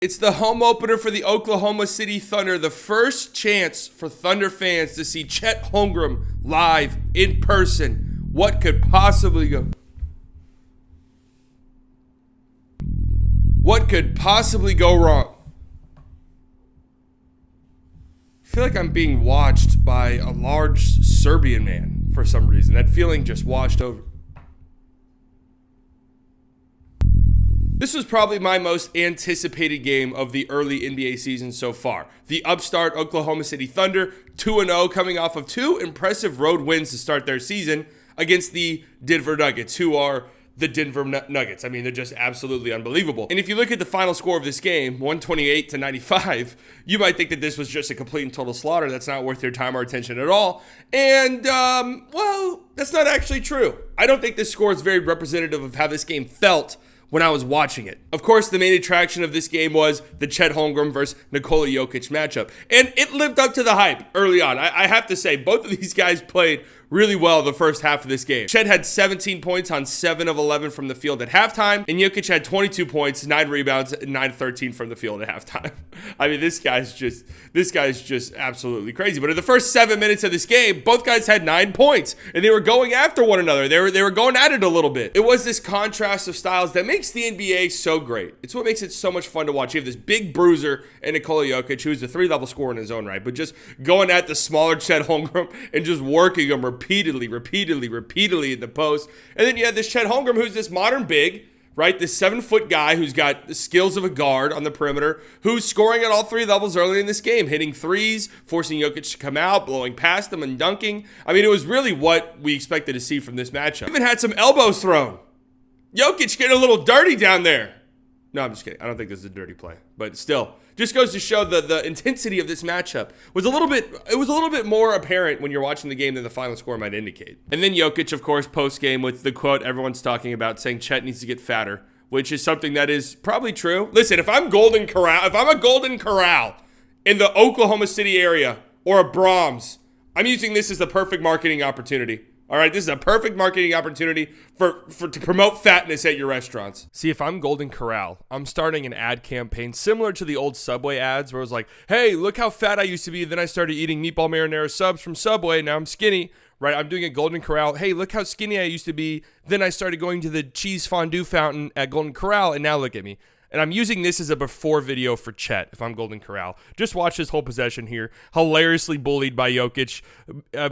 It's the home opener for the Oklahoma City Thunder, the first chance for Thunder fans to see Chet Holmgren live in person. What could possibly go? What could possibly go wrong? I feel like I'm being watched by a large Serbian man for some reason. That feeling just washed over. This was probably my most anticipated game of the early NBA season so far. The upstart Oklahoma City Thunder, 2-0, coming off of two impressive road wins to start their season against the Denver Nuggets, who are the Denver Nuggets. I mean, they're just absolutely unbelievable. And if you look at the final score of this game, 128-95, you might think that this was just a complete and total slaughter. That's not worth your time or attention at all. And, well, that's not actually true. I don't think this score is very representative of how this game felt when I was watching it. Of course, the main attraction of this game was the Chet Holmgren versus Nikola Jokic matchup. And it lived up to the hype early on. I have to say, both of these guys played really well the first half of this game. Chet had 17 points on 7 of 11 from the field at halftime, and Jokic had 22 points, 9 rebounds, and 9-13 from the field at halftime. I mean, this guy's just absolutely crazy. But in the first 7 minutes of this game, both guys had 9 points, and they were going after one another. They were going at it a little bit. It was this contrast of styles that makes the NBA so great. It's what makes it so much fun to watch. You have this big bruiser in Nikola Jokic, who's a 3-level scorer in his own right, but just going at the smaller Chet Holmgren and just working him repeatedly in the post. And then you have this Chet Holmgren, who's this modern big, right? This 7-foot guy who's got the skills of a guard on the perimeter, who's scoring at all 3 levels early in this game, hitting threes, forcing Jokic to come out, blowing past them and dunking. I mean, it was really what we expected to see from this matchup. Even had some elbows thrown. Jokic getting a little dirty down there. No, I'm just kidding. I don't think this is a dirty play, but still, just goes to show the intensity of this matchup was a little bit more apparent when you're watching the game than the final score might indicate. And then Jokic, of course, post-game with the quote everyone's talking about, saying Chet needs to get fatter, which is something that is probably true. Listen, if I'm a Golden Corral in the Oklahoma City area or a Brahms, I'm using this as the perfect marketing opportunity. All right, this is a perfect marketing opportunity to promote fatness at your restaurants. See, if I'm Golden Corral, I'm starting an ad campaign similar to the old Subway ads where it was like, hey, look how fat I used to be. Then I started eating meatball marinara subs from Subway. Now I'm skinny, right? I'm doing a Golden Corral. Hey, look how skinny I used to be. Then I started going to the cheese fondue fountain at Golden Corral, and now look at me. And I'm using this as a before video for Chet, if I'm Golden Corral. Just watch this whole possession here. Hilariously bullied by Jokic.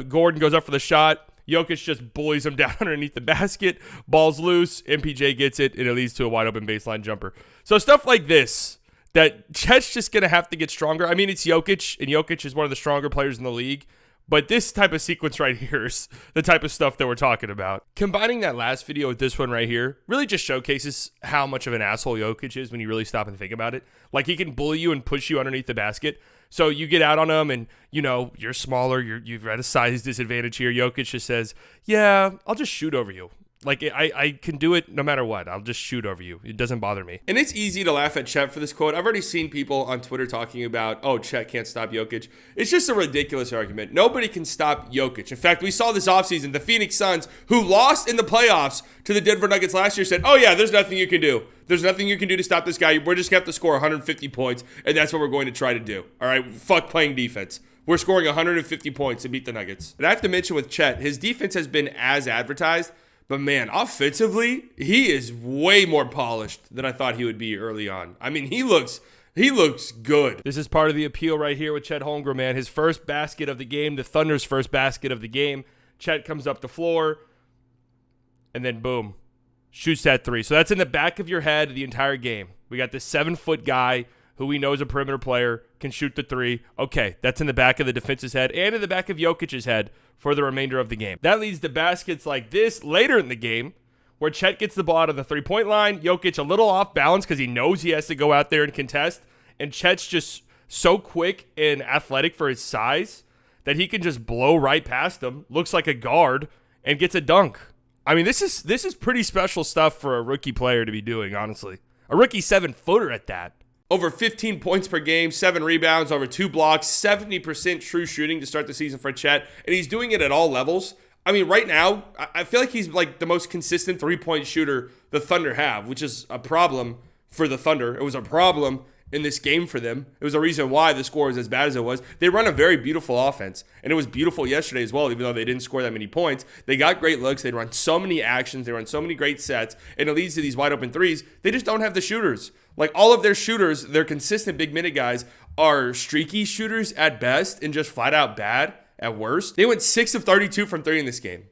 Gordon goes up for the shot. Jokic just bullies him down underneath the basket. Ball's loose. MPJ gets it, and it leads to a wide open baseline jumper. So stuff like this, that Chet's just going to have to get stronger. I mean, it's Jokic, and Jokic is one of the stronger players in the league. But this type of sequence right here is the type of stuff that we're talking about. Combining that last video with this one right here really just showcases how much of an asshole Jokic is when you really stop and think about it. Like, he can bully you and push you underneath the basket. So you get out on him and, you know, you're smaller. You've got a size disadvantage here. Jokic just says, yeah, I'll just shoot over you. Like, I can do it no matter what. I'll just shoot over you. It doesn't bother me. And it's easy to laugh at Chet for this quote. I've already seen people on Twitter talking about, oh, Chet can't stop Jokic. It's just a ridiculous argument. Nobody can stop Jokic. In fact, we saw this offseason, the Phoenix Suns, who lost in the playoffs to the Denver Nuggets last year, said, oh, yeah, there's nothing you can do. There's nothing you can do to stop this guy. We're just going to have to score 150 points, and that's what we're going to try to do. All right, fuck playing defense. We're scoring 150 points to beat the Nuggets. And I have to mention with Chet, his defense has been as advertised. But man, offensively, he is way more polished than I thought he would be early on. I mean, he looks good. This is part of the appeal right here with Chet Holmgren, man. His first basket of the game, the Thunder's first basket of the game. Chet comes up the floor, and then boom, shoots that three. So that's in the back of your head the entire game. We got this 7-foot guy who we know is a perimeter player, can shoot the three. Okay, that's in the back of the defense's head and in the back of Jokic's head for the remainder of the game. That leads to baskets like this later in the game where Chet gets the ball out of the three-point line. Jokic a little off balance because he knows he has to go out there and contest. And Chet's just so quick and athletic for his size that he can just blow right past him, looks like a guard, and gets a dunk. I mean, this is pretty special stuff for a rookie player to be doing, honestly. A rookie 7-footer at that. Over 15 points per game, 7 rebounds, over 2 blocks, 70% true shooting to start the season for Chet, and he's doing it at all levels. I mean, right now, I feel like he's like the most consistent 3-point shooter the Thunder have, which is a problem for the Thunder. It was a problem in this game for them. It was a reason why the score was as bad as it was. They run a very beautiful offense, and it was beautiful yesterday as well, even though they didn't score that many points. They got great looks. They run so many actions. They run so many great sets, and it leads to these wide open threes. They just don't have the shooters. Like, all of their shooters, their consistent big minute guys, are streaky shooters at best and just flat out bad at worst. They went 6 of 32 from 3 in this game.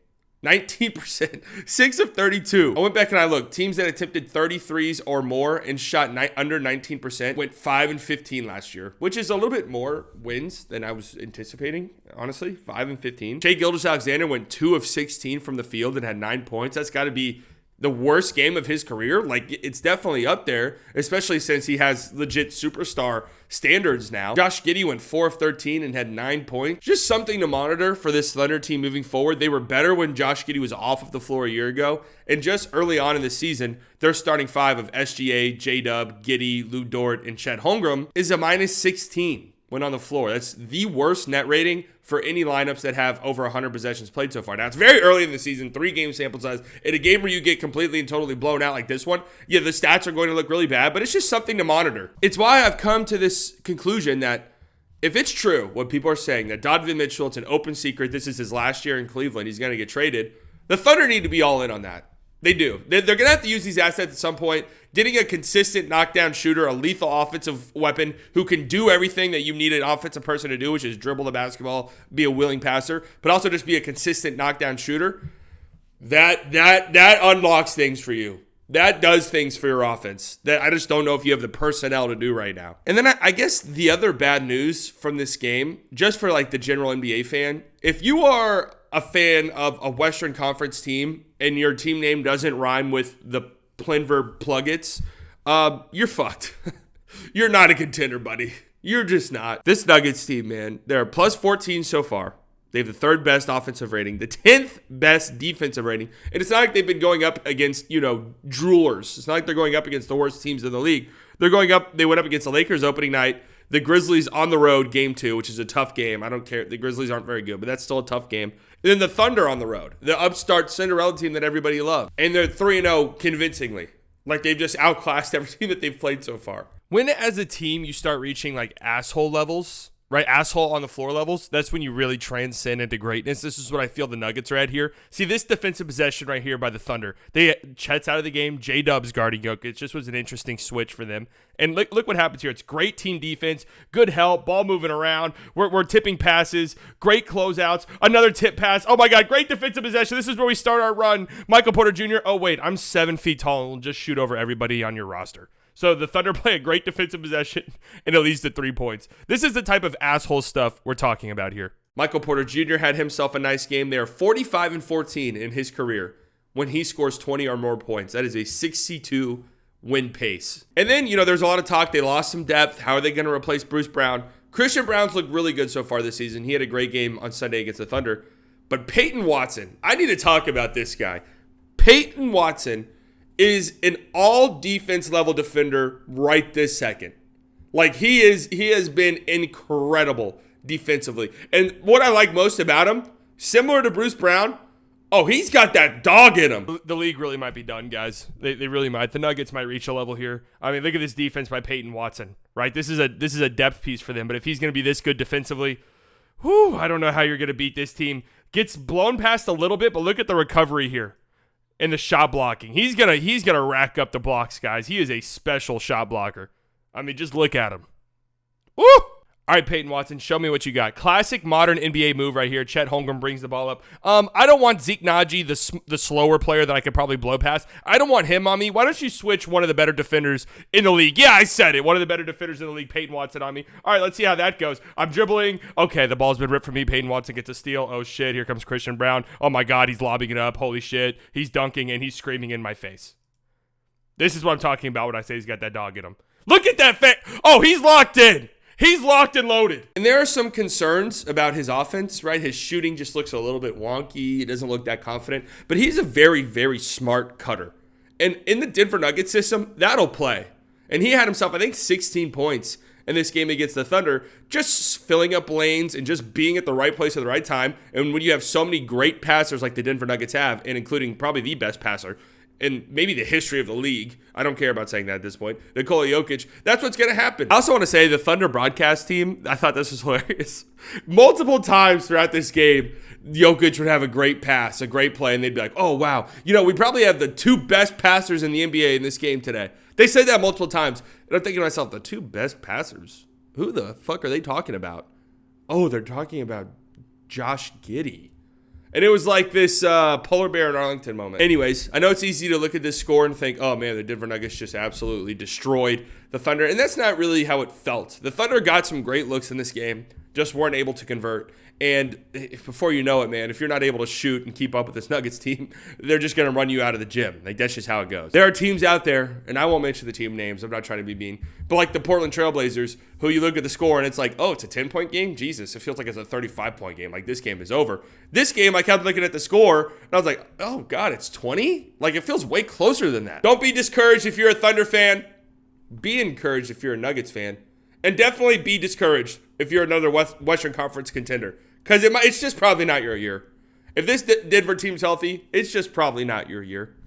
19%, 6 of 32. I went back and I looked. Teams that attempted 33s or more and shot under 19% went 5 and 15 last year, which is a little bit more wins than I was anticipating, honestly. 5 and 15. Shai Gilgeous-Alexander went 2 of 16 from the field and had 9 points. That's got to be the worst game of his career. Like, it's definitely up there, especially since he has legit superstar standards now. Josh Giddey went 4 of 13 and had 9 points. Just something to monitor for this Thunder team moving forward. They were better when Josh Giddey was off of the floor a year ago. And just early on in the season, their starting 5 of SGA, J-Dub, Giddey, Lou Dort, and Chet Holmgren is a minus 16 when on the floor. That's the worst net rating for any lineups that have over 100 possessions played so far. Now, it's very early in the season, 3-game sample size. In a game where you get completely and totally blown out like this one, yeah, the stats are going to look really bad, but it's just something to monitor. It's why I've come to this conclusion that if it's true, what people are saying, that Donovan Mitchell, it's an open secret, this is his last year in Cleveland, he's going to get traded, the Thunder need to be all in on that. They do. They're going to have to use these assets at some point. Getting a consistent knockdown shooter, a lethal offensive weapon who can do everything that you need an offensive person to do, which is dribble the basketball, be a willing passer, but also just be a consistent knockdown shooter. That unlocks things for you. That does things for your offense that I just don't know if you have the personnel to do right now. And then I guess the other bad news from this game, just for like the general NBA fan, if you are a fan of a Western Conference team and your team name doesn't rhyme with the Plinver Pluggets, you're fucked. You're not a contender, buddy. You're just not. This Nuggets team, man, they're plus 14 so far. They have the 3rd best offensive rating, the 10th best defensive rating. And it's not like they've been going up against, droolers. It's not like they're going up against the worst teams in the league. They went up against the Lakers opening night, the Grizzlies on the road, game 2, which is a tough game. I don't care. The Grizzlies aren't very good, but that's still a tough game. And then the Thunder on the road, the upstart Cinderella team that everybody loved. And they're 3-0 convincingly. Like, they've just outclassed every team that they've played so far. When as a team you start reaching like asshole levels, right? Asshole on the floor levels, that's when you really transcend into greatness. This is what I feel the Nuggets are at here. See, this defensive possession right here by the Thunder. Chet's out of the game. J-Dub's guarding Jokic. It just was an interesting switch for them. And look what happens here. It's great team defense, good help, ball moving around. We're tipping passes, great closeouts, another tip pass. Oh my God, great defensive possession. This is where we start our run. Michael Porter Jr. Oh wait, I'm 7 feet tall and will just shoot over everybody on your roster. So the Thunder play a great defensive possession, and it leads to 3 points. This is the type of asshole stuff we're talking about here. Michael Porter Jr. had himself a nice game. They are 45 and 14 in his career when he scores 20 or more points. That is a 62 win pace. And then, there's a lot of talk. They lost some depth. How are they going to replace Bruce Brown? Christian Brown's looked really good so far this season. He had a great game on Sunday against the Thunder. But Peyton Watson, I need to talk about this guy. Peyton Watson is an all defense level defender right this second. Like, he has been incredible defensively. And what I like most about him, similar to Bruce Brown, he's got that dog in him. The league really might be done, guys. They really might. The Nuggets might reach a level here. I mean, look at this defense by Peyton Watson, right? This is a depth piece for them. But if he's going to be this good defensively, I don't know how you're going to beat this team. Gets blown past a little bit, but look at the recovery here. And the shot blocking. He's gonna rack up the blocks, guys. He is a special shot blocker. I mean, just look at him. Woo! All right, Peyton Watson, show me what you got. Classic modern NBA move right here. Chet Holmgren brings the ball up. I don't want Zeke Naji, the slower player that I could probably blow past. I don't want him on me. Why don't you switch one of the better defenders in the league? Yeah, I said it. One of the better defenders in the league, Peyton Watson on me. All right, let's see how that goes. I'm dribbling. Okay, the ball's been ripped from me. Peyton Watson gets a steal. Oh, shit, here comes Christian Brown. Oh, my God, he's lobbing it up. Holy shit. He's dunking, and he's screaming in my face. This is what I'm talking about when I say he's got that dog in him. Look at that. Oh, he's locked in. He's locked and loaded. And there are some concerns about his offense, right? His shooting just looks a little bit wonky. He doesn't look that confident. But he's a very, very smart cutter. And in the Denver Nuggets system, that'll play. And he had himself, I think, 16 points in this game against the Thunder, just filling up lanes and just being at the right place at the right time. And when you have so many great passers like the Denver Nuggets have, and including probably the best passer in maybe the history of the league. I don't care about saying that at this point. Nikola Jokic, that's what's going to happen. I also want to say the Thunder broadcast team, I thought this was hilarious. Multiple times throughout this game, Jokic would have a great pass, a great play, and they'd be like, oh, wow. We probably have the 2 best passers in the NBA in this game today. They said that multiple times. And I'm thinking to myself, the 2 best passers? Who the fuck are they talking about? Oh, they're talking about Josh Giddey. And it was like this polar bear in Arlington moment. Anyways, I know it's easy to look at this score and think, oh man, the Denver Nuggets just absolutely destroyed the Thunder. And that's not really how it felt. The Thunder got some great looks in this game, just weren't able to convert. And before you know it, man, if you're not able to shoot and keep up with this Nuggets team, they're just going to run you out of the gym. Like, that's just how it goes. There are teams out there, and I won't mention the team names. I'm not trying to be mean. But like the Portland Trailblazers, who you look at the score, and it's like, oh, it's a 10-point game? Jesus, it feels like it's a 35-point game. Like, this game is over. This game, I kept looking at the score, and I was like, oh, God, it's 20? Like, it feels way closer than that. Don't be discouraged if you're a Thunder fan. Be encouraged if you're a Nuggets fan. And definitely be discouraged if you're another Western Conference contender. Because it's just probably not your year. If this Denver team's healthy, it's just probably not your year.